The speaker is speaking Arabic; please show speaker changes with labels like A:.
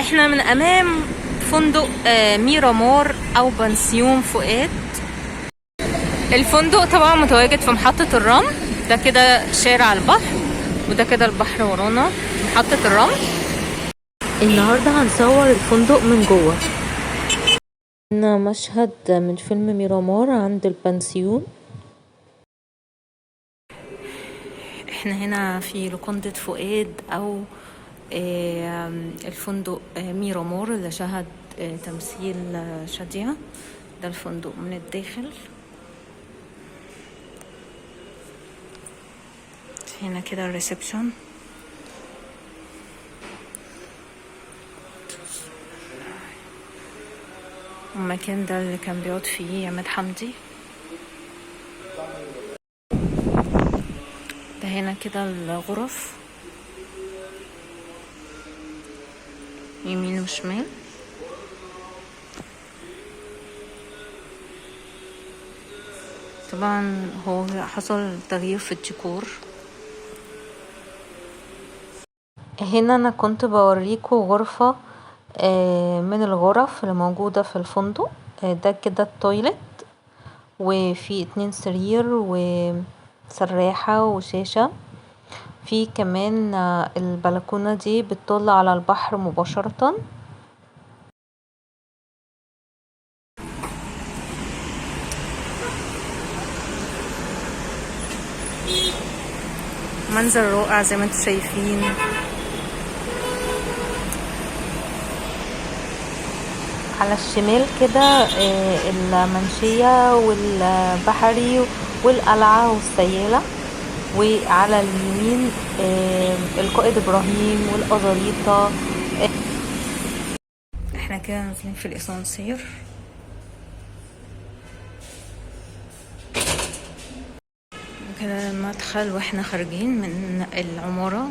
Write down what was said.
A: احنا من امام فندق ميرامار او بنسيون فؤاد. الفندق طبعا متواجد في محطة الرمل. ده كده شارع البحر، وده كده البحر ورانا محطة الرمل. النهاردة هنصور الفندق من جوه. هنا مشهد من فيلم ميرامار عند البنسيون. احنا هنا في لوكندة فؤاد او الفندق ميرامار اللي شهد تمثيل شادية. ده الفندق من الداخل. هنا كده الريسبشن. المكان ده اللي كان بيقعد فيه عماد حمدي. ده هنا كده الغرف يمين وشمال. طبعا هو حصل تغيير في الديكور. هنا انا كنت بوريكم غرفة من الغرف اللي موجودة في الفندق. ده كده التويلت، وفي 2 سرير وسراحة وشاشة. في كمان البلكونة دي بتطل على البحر مباشرة. منظر رائع زي ما انتم شايفين. على الشمال كده المنشية والبحري والقلعة والسيالة، وعلى اليمين القائد ابراهيم والازاريطة. احنا كده نازلين في الاسانسير. كده المدخل واحنا خارجين من العمارة.